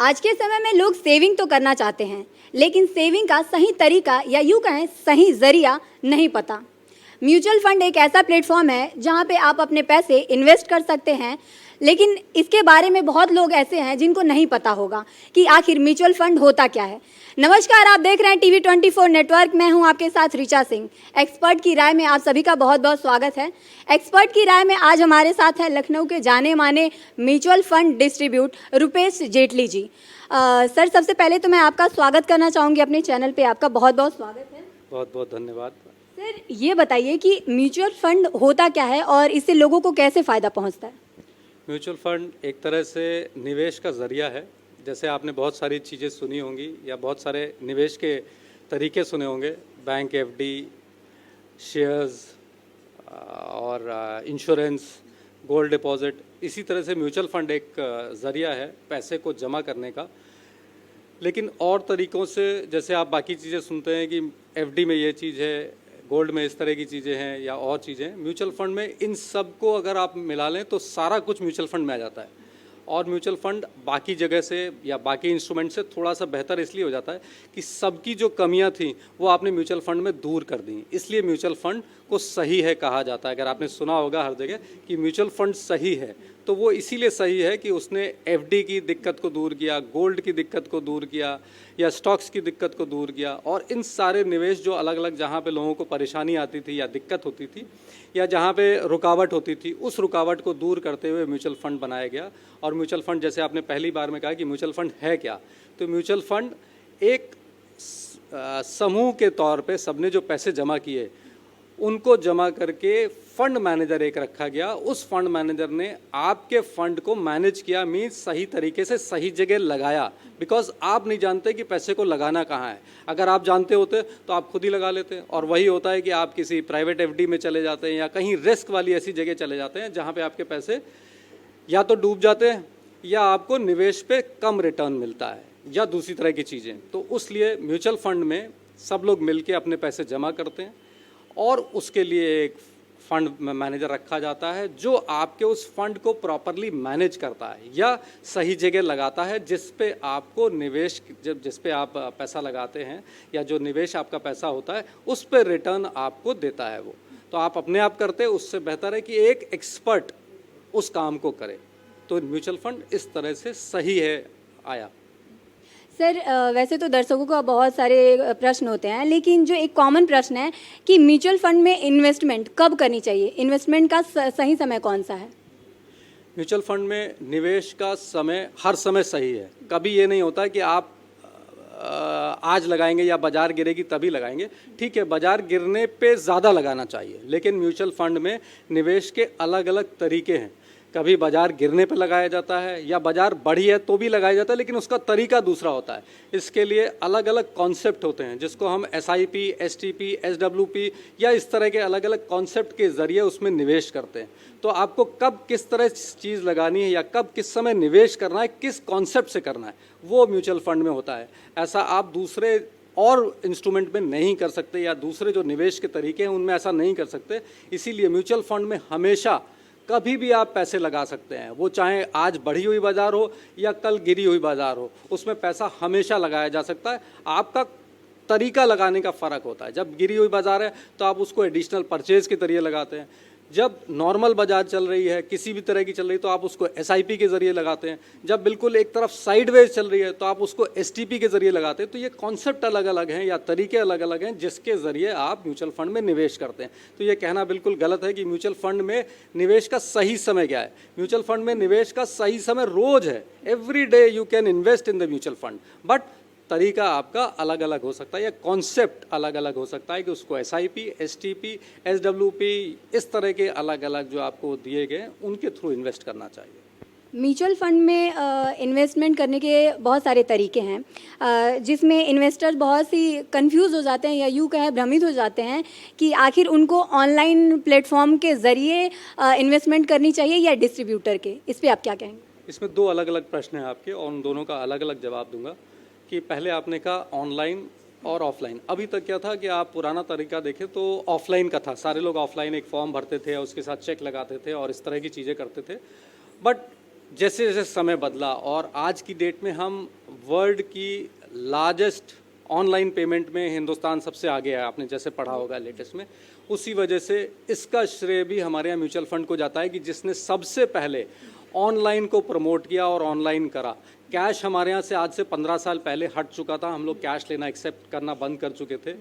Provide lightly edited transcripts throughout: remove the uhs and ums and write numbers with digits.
आज के समय में लोग सेविंग तो करना चाहते हैं, लेकिन सेविंग का सही तरीका या यूँ कहें सही जरिया नहीं पता। म्यूचुअल फंड एक ऐसा प्लेटफॉर्म है जहाँ पे आप अपने पैसे इन्वेस्ट कर सकते हैं, लेकिन इसके बारे में बहुत लोग ऐसे हैं जिनको नहीं पता होगा कि आखिर म्यूचुअल फंड होता क्या है। नमस्कार, आप देख रहे हैं TV24 नेटवर्क। मैं हूं आपके साथ ऋचा सिंह। एक्सपर्ट की राय में आप सभी का बहुत बहुत स्वागत है। एक्सपर्ट की राय में आज हमारे साथ हैं लखनऊ के जाने माने mutual fund distribute Rupesh Jaitley ji. Sir, सबसे पहले तो मैं आपका स्वागत करना चाहूँगी अपने चैनल पर। आपका बहुत बहुत स्वागत है। बहुत बहुत धन्यवाद। सर, ये बताइए कि म्यूचुअल फंड होता क्या है और इससे लोगों को कैसे फ़ायदा पहुँचता है। म्यूचुअल फंड एक तरह से निवेश का ज़रिया है। जैसे आपने बहुत सारी चीज़ें सुनी होंगी या बहुत सारे निवेश के तरीके सुने होंगे, बैंक एफडी, शेयर्स और इंश्योरेंस, गोल्ड डिपॉजिट। इसी तरह से म्यूचुअल फंड एक ज़रिया है पैसे को जमा करने का। लेकिन और तरीक़ों से, जैसे आप बाकी चीज़ें सुनते हैं कि एफडी में ये चीज़ है, गोल्ड में इस तरह की चीज़ें हैं या और चीज़ें, म्यूचुअल फंड में इन सब को अगर आप मिला लें तो सारा कुछ म्यूचुअल फंड में आ जाता है। और म्यूचुअल फंड बाकी जगह से या बाकी इंस्ट्रूमेंट से थोड़ा सा बेहतर इसलिए हो जाता है कि सबकी जो कमियां थी वो आपने म्यूचुअल फंड में दूर कर दी। इसलिए म्यूचुअल फंड को सही है कहा जाता है। अगर आपने सुना होगा हर जगह कि म्यूचुअल फंड सही है, तो वो इसीलिए सही है कि उसने एफडी की दिक्कत को दूर किया, गोल्ड की दिक्कत को दूर किया या स्टॉक्स की दिक्कत को दूर किया। और इन सारे निवेश जो अलग अलग जहाँ पे लोगों को परेशानी आती थी या दिक्कत होती थी या जहाँ पे रुकावट होती थी, उस रुकावट को दूर करते हुए म्यूचुअल फंड बनाया गया। और म्यूचुअल फंड, जैसे आपने पहली बार में कहा कि म्यूचुअल फंड है क्या, तो म्यूचुअल फंड एक समूह के तौर पे सबने जो पैसे जमा किए उनको जमा करके फंड मैनेजर एक रखा गया। उस फंड मैनेजर ने आपके फंड को मैनेज किया, मीन्स सही तरीके से सही जगह लगाया। बिकॉज आप नहीं जानते कि पैसे को लगाना कहाँ है। अगर आप जानते होते तो आप खुद ही लगा लेते। और वही होता है कि आप किसी प्राइवेट एफडी में चले जाते हैं या कहीं रिस्क वाली ऐसी जगह चले जाते हैं जहाँ पे आपके पैसे या तो डूब जाते हैं या आपको निवेश पे कम रिटर्न मिलता है या दूसरी तरह की चीज़ें। तो उसलिए म्यूचुअल फंड में सब लोग मिलके अपने पैसे जमा करते हैं और उसके लिए एक फंड मैनेजर रखा जाता है जो आपके उस फंड को प्रॉपरली मैनेज करता है या सही जगह लगाता है, जिस पे आपको निवेश, जिस पे आप पैसा लगाते हैं या जो निवेश आपका पैसा होता है उस पे रिटर्न आपको देता है। वो तो आप अपने आप करते, उससे बेहतर है कि एक एक्सपर्ट उस काम को करे। तो म्यूचुअल फंड इस तरह से सही है आया। सर, वैसे तो दर्शकों का बहुत सारे प्रश्न होते हैं, लेकिन जो एक कॉमन प्रश्न है कि म्यूचुअल फंड में इन्वेस्टमेंट कब करनी चाहिए, इन्वेस्टमेंट का सही समय कौन सा है। म्यूचुअल फंड में निवेश का समय हर समय सही है। कभी ये नहीं होता कि आप आज लगाएंगे या बाज़ार गिरेगी तभी लगाएंगे। ठीक है, बाज़ार गिरने पे ज़्यादा लगाना चाहिए, लेकिन म्यूचुअल फंड में निवेश के अलग अलग तरीके हैं। कभी बाज़ार गिरने पे लगाया जाता है या बाज़ार बढ़ी है तो भी लगाया जाता है, लेकिन उसका तरीका दूसरा होता है। इसके लिए अलग अलग कॉन्सेप्ट होते हैं जिसको हम SIP, STP, SWP या इस तरह के अलग अलग कॉन्सेप्ट के ज़रिए उसमें निवेश करते हैं। तो आपको कब किस तरह चीज़ लगानी है या कब किस समय निवेश करना है, किस कॉन्सेप्ट से करना है, वो म्यूचुअल फंड में होता है। ऐसा आप दूसरे और इंस्ट्रूमेंट में नहीं कर सकते या दूसरे जो निवेश के तरीके हैं उनमें ऐसा नहीं कर सकते। इसीलिए म्यूचुअल फंड में हमेशा कभी भी आप पैसे लगा सकते हैं, वो चाहे आज बढ़ी हुई बाज़ार हो या कल गिरी हुई बाज़ार हो, उसमें पैसा हमेशा लगाया जा सकता है। आपका तरीका लगाने का फ़र्क होता है। जब गिरी हुई बाज़ार है तो आप उसको एडिशनल परचेज़ के ज़रिए लगाते हैं। जब नॉर्मल बाज़ार चल रही है, किसी भी तरह की चल रही है, तो आप उसको SIP के ज़रिए लगाते हैं। जब बिल्कुल एक तरफ साइडवेज चल रही है तो आप उसको STP के ज़रिए लगाते हैं। तो ये कॉन्सेप्ट अलग अलग हैं या तरीके अलग अलग हैं जिसके ज़रिए आप म्यूचुअल फंड में निवेश करते हैं। तो ये कहना बिल्कुल गलत है कि म्यूचुअल फंड में निवेश का सही समय क्या है। म्यूचुअल फंड में निवेश का सही समय रोज़ है। Every day you can invest in the mutual fund, but तरीका आपका अलग अलग हो सकता है या कॉन्सेप्ट अलग अलग हो सकता है कि उसको SIP, STP, SWP इस तरह के अलग अलग जो आपको दिए गए उनके थ्रू इन्वेस्ट करना चाहिए। म्यूचुअल फंड में इन्वेस्टमेंट करने के बहुत सारे तरीके हैं, जिसमें इन्वेस्टर बहुत सी कंफ्यूज हो जाते हैं या यूँ कहें भ्रमित हो जाते हैं कि आखिर उनको ऑनलाइन प्लेटफॉर्म के ज़रिए इन्वेस्टमेंट करनी चाहिए या डिस्ट्रीब्यूटर के। इस पर आप क्या कहेंगे। इसमें दो अलग अलग प्रश्न हैं आपके और उन दोनों का अलग अलग जवाब दूंगा। कि पहले आपने कहा ऑनलाइन और ऑफलाइन। अभी तक क्या था कि आप पुराना तरीका देखें तो ऑफलाइन का था। सारे लोग ऑफलाइन एक फॉर्म भरते थे, उसके साथ चेक लगाते थे और इस तरह की चीज़ें करते थे। बट जैसे जैसे समय बदला और आज की डेट में हम वर्ल्ड की लार्जेस्ट ऑनलाइन पेमेंट में हिंदुस्तान सबसे आगे है, आपने जैसे पढ़ा होगा लेटेस्ट में, उसी वजह से इसका श्रेय भी हमारे यहाँ म्यूचुअल फंड को जाता है कि जिसने सबसे पहले ऑनलाइन को प्रमोट किया और ऑनलाइन करा। कैश हमारे यहाँ से आज से 15 साल पहले हट चुका था, हम लोग कैश लेना एक्सेप्ट करना बंद कर चुके थे,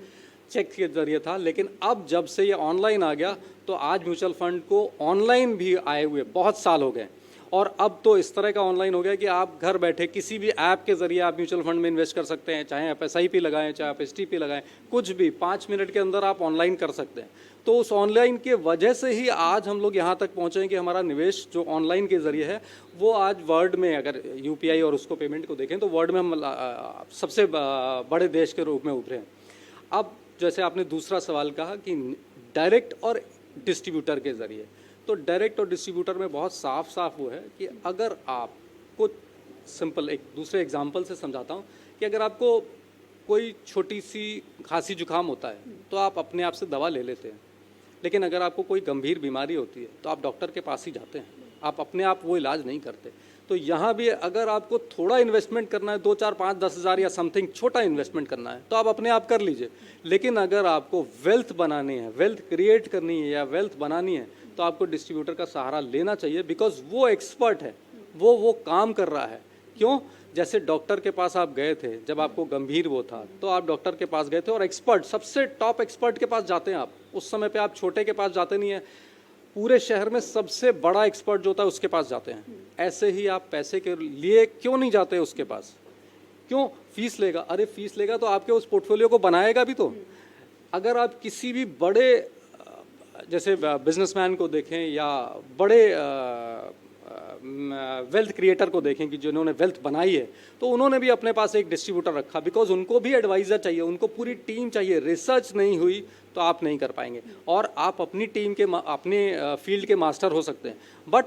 चेक के जरिए था। लेकिन अब जब से ये ऑनलाइन आ गया तो आज म्यूचुअल फंड को ऑनलाइन भी आए हुए बहुत साल हो गए और अब तो इस तरह का ऑनलाइन हो गया कि आप घर बैठे किसी भी ऐप के जरिए आप म्यूचुअल फंड में इन्वेस्ट कर सकते हैं, चाहे आप SIP लगाएं, चाहे आप STP लगाएं, कुछ भी 5 मिनट के अंदर आप ऑनलाइन कर सकते हैं। तो उस ऑनलाइन के वजह से ही आज हम लोग यहाँ तक पहुँचे हैं कि हमारा निवेश जो ऑनलाइन के ज़रिए है वो आज वर्ल्ड में, अगर UPI और उसको पेमेंट को देखें तो वर्ल्ड में हम सबसे बड़े देश के रूप में उभरे हैं। अब जैसे आपने दूसरा सवाल कहा कि डायरेक्ट और डिस्ट्रीब्यूटर के ज़रिए, तो डायरेक्ट और डिस्ट्रीब्यूटर में बहुत साफ साफ वो है कि अगर आपको सिंपल एक दूसरे एग्जांपल से समझाता हूँ कि अगर आपको कोई छोटी सी खांसी जुकाम होता है तो आप अपने आप से दवा ले लेते हैं, लेकिन अगर आपको कोई गंभीर बीमारी होती है तो आप डॉक्टर के पास ही जाते हैं, आप अपने आप वो इलाज नहीं करते। तो यहाँ भी अगर आपको थोड़ा इन्वेस्टमेंट करना है, 2, 4, 5, 10 हज़ार या समथिंग छोटा इन्वेस्टमेंट करना है तो आप अपने आप कर लीजिए। लेकिन अगर आपको वेल्थ बनानी है, वेल्थ क्रिएट करनी है या वेल्थ बनानी है तो आपको डिस्ट्रीब्यूटर का सहारा लेना चाहिए, बिकॉज वो एक्सपर्ट है, वो काम कर रहा है। क्यों? जैसे डॉक्टर के पास आप गए थे जब आपको गंभीर वो था तो आप डॉक्टर के पास गए थे और एक्सपर्ट, सबसे टॉप एक्सपर्ट के पास जाते हैं आप। उस समय पे आप छोटे के पास जाते नहीं हैं, पूरे शहर में सबसे बड़ा एक्सपर्ट जो होता है उसके पास जाते हैं। ऐसे ही आप पैसे के लिए क्यों नहीं जाते उसके पास? क्यों? फीस लेगा। अरे फीस लेगा तो आपके उस पोर्टफोलियो को बनाएगा भी तो। अगर आप किसी भी बड़े जैसे बिजनेसमैन को देखें या बड़े वेल्थ क्रिएटर को देखें कि जिन्होंने वेल्थ बनाई है, तो उन्होंने भी अपने पास एक डिस्ट्रीब्यूटर रखा, बिकॉज उनको भी एडवाइज़र चाहिए, उनको पूरी टीम चाहिए। रिसर्च नहीं हुई तो आप नहीं कर पाएंगे। और आप अपनी टीम के अपने फील्ड के मास्टर हो सकते हैं, बट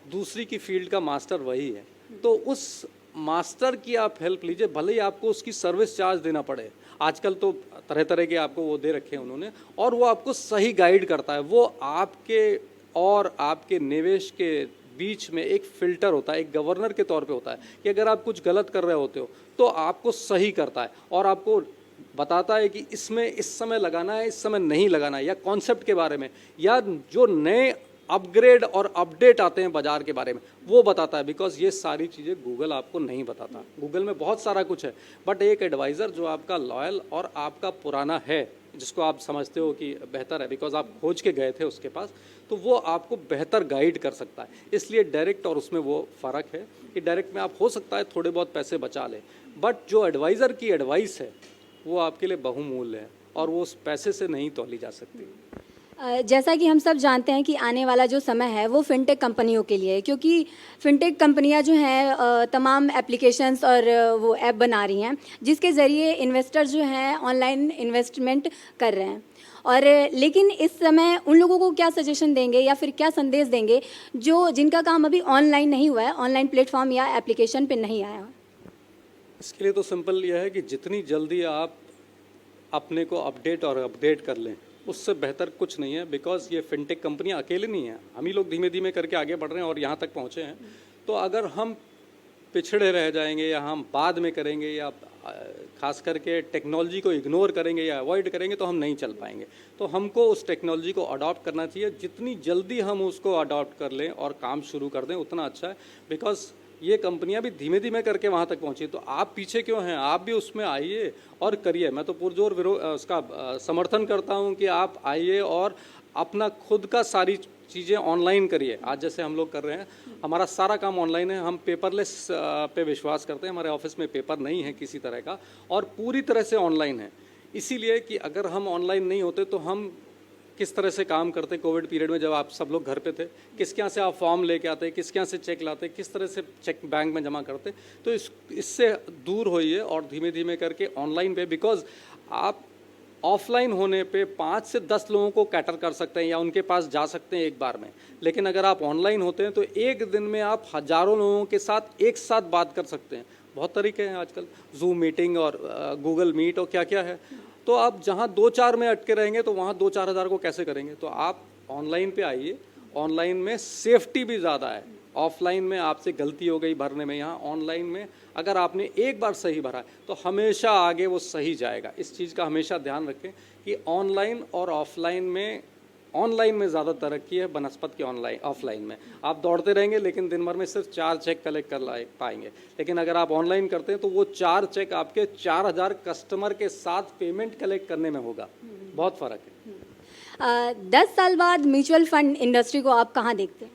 दूसरी की फील्ड का मास्टर वही है। तो उस मास्टर की आप हेल्प लीजिए, भले ही आपको उसकी सर्विस चार्ज देना पड़े। आजकल तो तरह तरह के आपको वो दे रखे हैं उन्होंने, और वो आपको सही गाइड करता है। वो आपके और आपके निवेश के बीच में एक फ़िल्टर होता है, एक गवर्नर के तौर पे होता है कि अगर आप कुछ गलत कर रहे होते हो तो आपको सही करता है और आपको बताता है कि इसमें इस समय लगाना है, इस समय नहीं लगाना है, या कॉन्सेप्ट के बारे में, या जो नए अपग्रेड और अपडेट आते हैं बाज़ार के बारे में वो बताता है। बिकॉज ये सारी चीज़ें गूगल आपको नहीं बताता। गूगल में बहुत सारा कुछ है, बट एक एडवाइज़र जो आपका लॉयल और आपका पुराना है, जिसको आप समझते हो कि बेहतर है बिकॉज आप खोज के गए थे उसके पास, तो वो आपको बेहतर गाइड कर सकता है। इसलिए डायरेक्ट और उसमें वो फ़र्क है कि डायरेक्ट में आप हो सकता है थोड़े बहुत पैसे बचा लें, बट जो एडवाइज़र की एडवाइस है वो आपके लिए बहुमूल्य है और वो उस पैसे से नहीं तौली जा सकती। जैसा कि हम सब जानते हैं कि आने वाला जो समय है वो फिनटेक कंपनियों के लिए है, क्योंकि फिनटेक कंपनियां जो हैं तमाम एप्लीकेशंस और वो ऐप बना रही हैं जिसके ज़रिए इन्वेस्टर जो हैं ऑनलाइन इन्वेस्टमेंट कर रहे हैं। और लेकिन इस समय उन लोगों को क्या सजेशन देंगे या फिर क्या संदेश देंगे जो जिनका काम अभी ऑनलाइन नहीं हुआ है, ऑनलाइन प्लेटफॉर्म या एप्लीकेशन पर नहीं आया? इसके लिए तो सिंपल यह है कि जितनी जल्दी आप अपने को अपडेट और अपग्रेड कर लें उससे बेहतर कुछ नहीं है। बिकॉज ये फिनटेक कंपनियां अकेले नहीं हैं, हम ही लोग धीमे धीमे करके आगे बढ़ रहे हैं और यहाँ तक पहुँचे हैं। तो अगर हम पिछड़े रह जाएंगे या हम बाद में करेंगे या खास करके टेक्नोलॉजी को इग्नोर करेंगे या अवॉइड करेंगे तो हम नहीं चल पाएंगे। तो हमको उस टेक्नोलॉजी को अडॉप्ट करना चाहिए। जितनी जल्दी हम उसको अडॉप्ट कर लें और काम शुरू कर दें उतना अच्छा है। बिकॉज ये कंपनियां भी धीमे धीमे करके वहाँ तक पहुँची, तो आप पीछे क्यों हैं? आप भी उसमें आइए और करिए। मैं तो पुरजोर उसका समर्थन करता हूँ कि आप आइए और अपना खुद का सारी चीज़ें ऑनलाइन करिए। आज जैसे हम लोग कर रहे हैं, हमारा सारा काम ऑनलाइन है। हम पेपरलेस पे विश्वास करते हैं। हमारे ऑफिस में पेपर नहीं है किसी तरह का और पूरी तरह से ऑनलाइन है। इसीलिए कि अगर हम ऑनलाइन नहीं होते तो हम किस तरह से काम करते। कोविड पीरियड में जब आप सब लोग घर पे थे, किसके यहाँ से आप फॉर्म लेके आते, किसके यहाँ से चेक लाते, किस तरह से चेक बैंक में जमा करते। तो इससे दूर होइए और धीमे धीमे करके ऑनलाइन पे, बिकॉज आप ऑफलाइन होने पे 5 से 10 लोगों को कैटर कर सकते हैं या उनके पास जा सकते हैं एक बार में। लेकिन अगर आप ऑनलाइन होते हैं तो एक दिन में आप हज़ारों लोगों के साथ एक साथ बात कर सकते हैं। बहुत तरीके हैं आजकल, जूम मीटिंग और गूगल मीट और क्या क्या है। तो आप जहाँ 2-4 में अटके रहेंगे तो वहाँ 2-4 हज़ार को कैसे करेंगे? तो आप ऑनलाइन पे आइए। ऑनलाइन में सेफ्टी भी ज़्यादा है, ऑफलाइन में आपसे गलती हो गई भरने में, यहाँ ऑनलाइन में अगर आपने एक बार सही भरा है तो हमेशा आगे वो सही जाएगा। इस चीज़ का हमेशा ध्यान रखें कि ऑनलाइन और ऑनलाइन में ज़्यादा तरक्की है बनस्पत की ऑफलाइन में। आप दौड़ते रहेंगे लेकिन दिन भर में सिर्फ 4 चेक कलेक्ट कर पाएंगे, लेकिन अगर आप ऑनलाइन करते हैं तो वो 4 चेक आपके 4000 कस्टमर के साथ पेमेंट कलेक्ट करने में होगा। बहुत फ़र्क है। 10 साल बाद म्यूचुअल फंड इंडस्ट्री को आप कहाँ देखते हैं?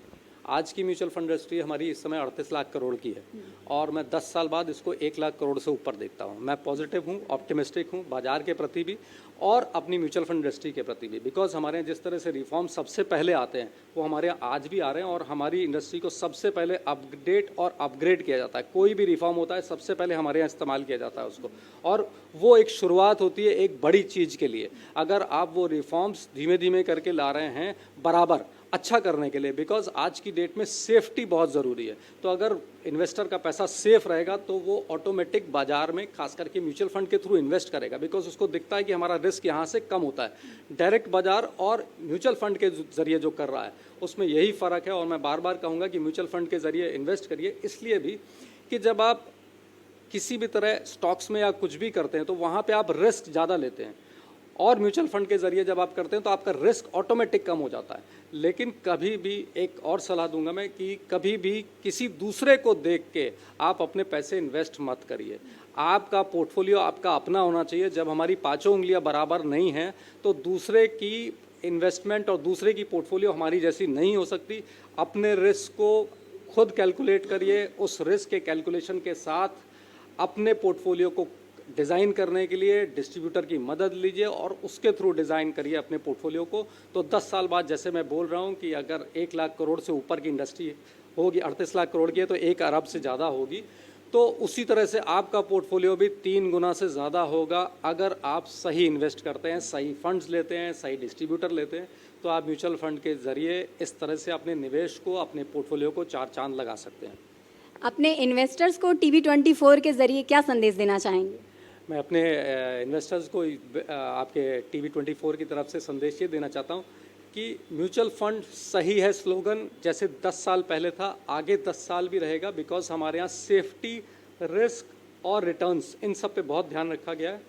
आज की म्यूचुअल फंड इंडस्ट्री हमारी इस समय 38 लाख करोड़ की है और मैं 10 साल बाद इसको 1 लाख करोड़ से ऊपर देखता हूँ। मैं पॉजिटिव हूँ, ऑप्टिमिस्टिक हूँ बाजार के प्रति भी और अपनी म्यूचुअल फंड इंडस्ट्री के प्रति भी, बिकॉज हमारे यहाँ जिस तरह से रिफॉर्म सबसे पहले आते हैं वो हमारे यहाँ आज भी आ रहे हैं और हमारी इंडस्ट्री को सबसे पहले अपडेट और अपग्रेड किया जाता है। कोई भी रिफॉर्म होता है सबसे पहले हमारे यहाँ इस्तेमाल किया जाता है उसको, और वो एक शुरुआत होती है एक बड़ी चीज़ के लिए। अगर आप वो रिफॉर्म्स धीमे धीमे करके ला रहे हैं बराबर अच्छा करने के लिए, बिकॉज आज की डेट में सेफ्टी बहुत ज़रूरी है। तो अगर इन्वेस्टर का पैसा सेफ रहेगा तो वो ऑटोमेटिक बाजार में खास करके म्यूचुअल फंड के थ्रू इन्वेस्ट करेगा, बिकॉज उसको दिखता है कि हमारा रिस्क यहाँ से कम होता है। डायरेक्ट बाजार और म्यूचुअल फंड के जरिए जो कर रहा है उसमें यही फ़र्क है। और मैं बार बार कहूँगा कि म्यूचुअल फंड के जरिए इन्वेस्ट करिए, इसलिए भी कि जब आप किसी भी तरह स्टॉक्स में या कुछ भी करते हैं तो वहाँ पे आप रिस्क ज़्यादा लेते हैं, और म्यूचुअल फंड के ज़रिए जब आप करते हैं तो आपका रिस्क ऑटोमेटिक कम हो जाता है। लेकिन कभी भी एक और सलाह दूंगा मैं कि कभी भी किसी दूसरे को देख के आप अपने पैसे इन्वेस्ट मत करिए। आपका पोर्टफोलियो आपका अपना होना चाहिए। जब हमारी पाँचों उंगलियां बराबर नहीं हैं तो दूसरे की इन्वेस्टमेंट और दूसरे की पोर्टफोलियो हमारी जैसी नहीं हो सकती। अपने रिस्क को खुद कैलकुलेट करिए, उस रिस्क के कैलकुलेशन के साथ अपने पोर्टफोलियो को डिज़ाइन करने के लिए डिस्ट्रीब्यूटर की मदद लीजिए और उसके थ्रू डिज़ाइन करिए अपने पोर्टफोलियो को। तो 10 साल बाद जैसे मैं बोल रहा हूँ कि अगर 1 लाख करोड़ से ऊपर की इंडस्ट्री होगी, 38 लाख करोड़ की है तो 1 अरब से ज़्यादा होगी, तो उसी तरह से आपका पोर्टफोलियो भी 3 गुना से ज़्यादा होगा अगर आप सही इन्वेस्ट करते हैं, सही फंड्स लेते हैं, सही डिस्ट्रीब्यूटर लेते हैं। तो आप म्यूचुअल फंड के ज़रिए इस तरह से अपने निवेश को, अपने पोर्टफोलियो को 4 चांद लगा सकते हैं। अपने इन्वेस्टर्स को TV24 के ज़रिए क्या संदेश देना चाहेंगे? मैं अपने इन्वेस्टर्स को आपके TV24 की तरफ से संदेश ये देना चाहता हूँ कि म्यूचुअल फंड सही है स्लोगन जैसे 10 साल पहले था, आगे 10 साल भी रहेगा, बिकॉज हमारे यहाँ सेफ्टी, रिस्क और रिटर्न्स इन सब पे बहुत ध्यान रखा गया है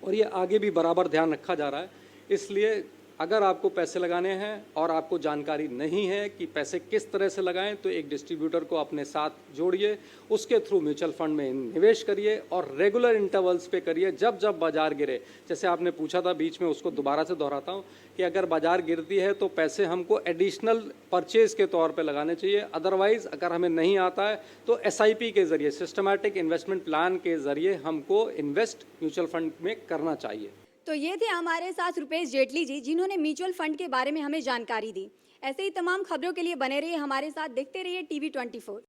और ये आगे भी बराबर ध्यान रखा जा रहा है। इसलिए अगर आपको पैसे लगाने हैं और आपको जानकारी नहीं है कि पैसे किस तरह से लगाएं तो एक डिस्ट्रीब्यूटर को अपने साथ जोड़िए, उसके थ्रू म्यूचुअल फंड में निवेश करिए और रेगुलर इंटरवल्स पे करिए। जब जब बाजार गिरे, जैसे आपने पूछा था बीच में, उसको दोबारा से दोहराता हूं कि अगर बाजार गिरती है तो पैसे हमको एडिशनल परचेज के तौर पे लगाने चाहिए। अदरवाइज अगर हमें नहीं आता है तो SIP के ज़रिए, सिस्टमैटिक इन्वेस्टमेंट प्लान के ज़रिए हमको इन्वेस्ट म्यूचुअल फंड में करना चाहिए। तो ये थे हमारे साथ रुपेश जेटली जी, जिन्होंने म्यूचुअल फंड के बारे में हमें जानकारी दी। ऐसे ही तमाम खबरों के लिए बने रहिए हमारे साथ, देखते रहिए TV24।